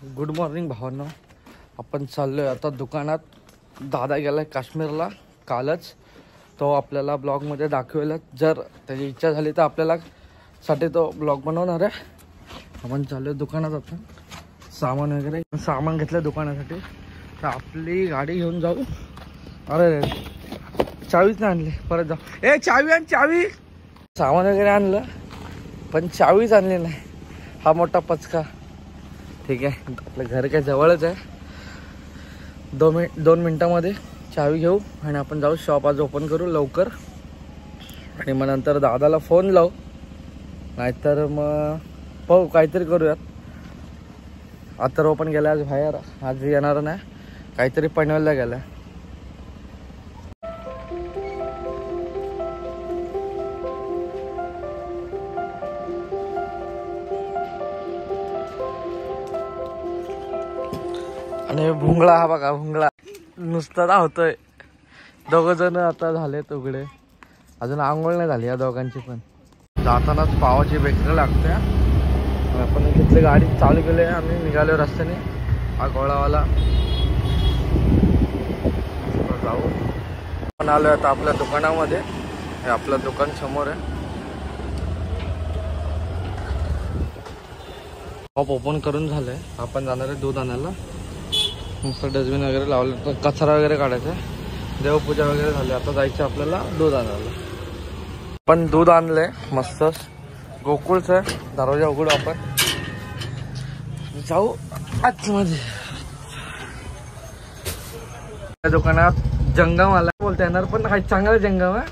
Good morning भावांनो. आपण चाललोय आता दुकानात. दादा गेलाय काश्मीरला कालच. तो आपल्याला ब्लॉगमध्ये दाखवेल. जर त्याची इच्छा झाली तर आपल्याला साठी तो ब्लॉग बनवणार आहे. आपण चाललोय दुकानात. आता सामान घेतलं दुकानासाठी. तर आपली गाडी घेऊन जाऊ. अरे चावीच नाही आणली. परत जाऊ. ए चावी आण चावी. सामान वगैरे आणलं पण चावीच आणली नाही. हा मोठा पचका. ठीक आहे, आपलं घर काय जवळच आहे. 2 मिनिटामध्ये चावी घेऊ आणि आपण जाऊ. शॉप आज ओपन करू लवकर आणि मग नंतर दादाला फोन लावू. नाहीतर मग पाहू काहीतरी करूयात. आता ओपन गेला आज बाहेर. आज येणार नाही. काहीतरी पनवेलला गेला. आणि भुंगळा हा बघा. भुंगळा नुसता धावतोय. दोघं जण आता झालेत उघडे. अजून आंघोळ नाही झाली या दोघांची पण. जातानाच पावाची बेकरी लागते. आपण घेतली गाडी चालू केली. आम्ही निघालो रस्त्याने. हा गोळावाला जाऊ. आपण आलोय आता आपल्या दुकानामध्ये. हे आपलं दुकान समोर आहे. शॉप ओपन करून झालंय. आपण जाणार आहे दूध आणायला. मस्त डस्टबिन वगैरे लावलं. कचरा वगैरे काढायचा. देवपूजा वगैरे झाली. आता जायचं आपल्याला दूध आणायला. पण दूध आणलंय मस्त गोकुळचं. दरवाजा उघडू आपण. जाऊ आतमध्ये. त्या दुकानात जंगम आला बोलता येणार पण हा चांगला जंगम आहे.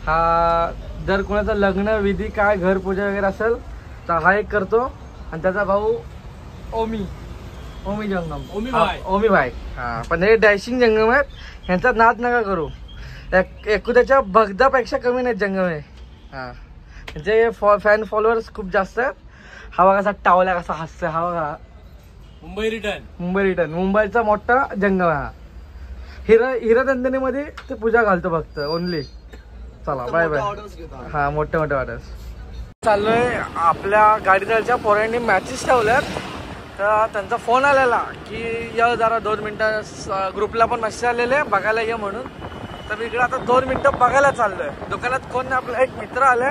हा जर कोणाचं लग्न विधी काय घर पूजा वगैरे असेल तर हा एक करतो. आणि त्याचा भाऊ ओमी जंगम. ओमी भाई. हा पण हे डॅशिंग जंगम आहेत. ह्यांचा नाद नका करू. एकुद्याच्या भगदापेक्षा कमी नाहीत जंगम आहे. हा म्हणजे फॅन फॉलोअर्स खूप जास्त आहेत. हा बघा कसा टावल्या कसा हसतोय. हा बघा मुंबई रिटर्न. मुंबईचा मोठा जंगम आहे हा. हिरनंदिनीमध्ये ते पूजा घालतो फक्त ओनली. चला बाय बाय. हा मोठे ऑर्डर्स चाललोय. आपल्या गाडीच्या पोरांनी मॅचेस ठेवल्यात. तर त्यांचा फोन आलेला की या जरा 2 मिनटं. ग्रुपला पण मेसेज आलेले बघायला ये म्हणून. तर मी इकडे आता 2 मिनटं बघायला चाललोय. दुकानात कोण नाही. आपला एक मित्र आले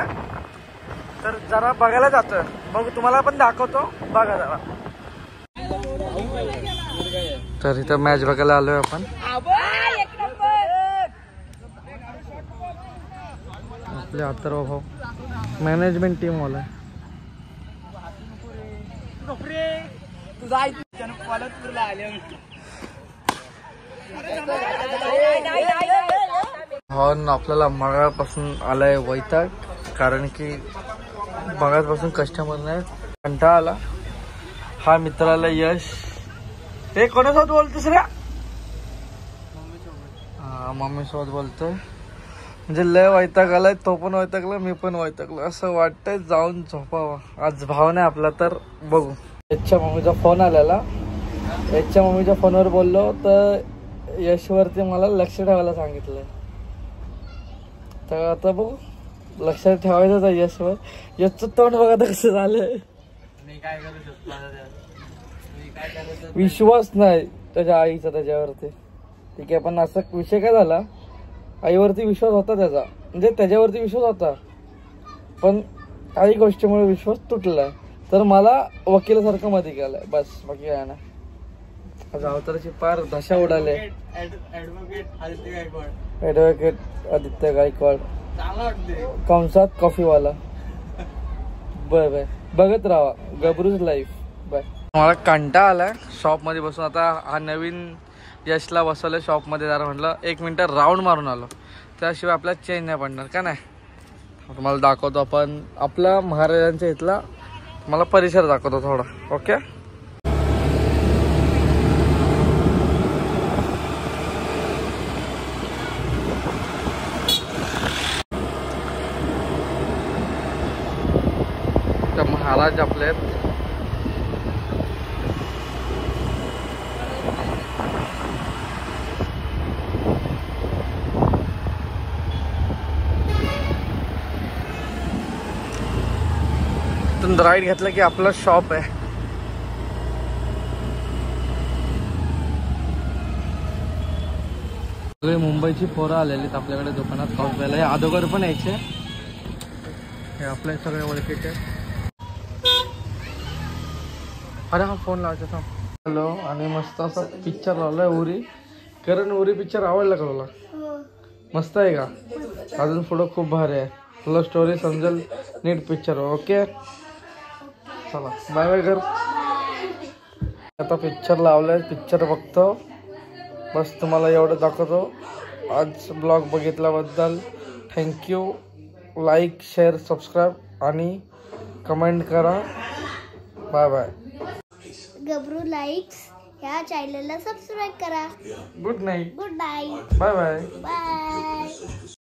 तर जरा बघायला जातोय. बघू तुम्हाला पण दाखवतो. बघा जरा. तर इथं मॅच बघायला आलोय आपण. आपले अथर्व भाऊ मॅनेजमेंट टीम वाला. हॉर्न आपल्याला मगापासून आलाय वैताग. कारण की मगापासून कस्टमर नाही. कंटाळा आला. हा मित्राला यश. हे कोणासोबत बोलतोस रे? हा मम्मी सोबत बोलतोय. म्हणजे लय वैताग आलाय. तो पण वैतागला मी पण वैतागलो. असं वाटतंय जाऊन झोपावा. आज भाव नाही आपला तर बघू. यशच्या मम्मीचा फोन आलेला. यशच्या मम्मीच्या फोनवर बोललो तर यशवरती मला लक्ष ठेवायला सांगितलंय. तर आता बघू लक्षात ठेवायचं आहे यशवर. यशचं तोंड बघा कसं झालंय. विश्वास नाही त्याच्या आईचा त्याच्यावरती. ठीक आहे पण असा विषय काय झाला. आईवरती विश्वास होता त्याचा. म्हणजे त्याच्यावरती विश्वास होता पण काही गोष्टीमुळे विश्वास तुटलाय. तर मला वकिलासारखं मध्ये केलंय बस. बाकी काय ना. अवताराची पार दशा उडाले. ऍडव्होकेट आदित्य गायकवाड कंसात कॉफीवाला. Bye bye. बघत राहा गबरूज लाईफ. बाय. मला कंटाळा आलाय शॉप मध्ये बसून. आता हा नवीन यशला बसवलं शॉप मध्ये. जरा म्हटलं 1 मिनिट राऊंड मारून आलो. त्याशिवाय आपल्याला चेंज नाही पडणार का नाही. तुम्हाला दाखवतो आपण आपला महाराजांच्या इथला. मला परिसर दाखवतो थोडा. ओके. तर महाराज आपले राईट घेतलं की आपलं शॉप आहे. सगळे मुंबईची पोरं आलेलीत आपल्याकडे दुकानात खाऊन प्यायला. हे अगोदर पण यायचे. हे आपले सगळे ओळखीचे. अरे हा फोन लावायचा थांब. हॅलो. आणि मस्त असा पिक्चर लावलाय उरी. कारण उरी पिक्चर आवडला का तुला? मस्त आहे का? अजून पुढं खूप भारी आहे. तुला स्टोरी समजेल नीट पिक्चर. ओके चला बाय बाय कर. आता पिक्चर लावलाय. पिक्चर बघतो. बस तुम्हाला एवढं दाखवतो. आज ब्लॉग बघितल्याबद्दल थँक्यू. लाईक शेअर सबस्क्राईब आणि कमेंट करा. Bye bye. गबरू लाईक्स या चॅनलला सबस्क्राईब करा. Good night. Good night. Bye bye. Bye.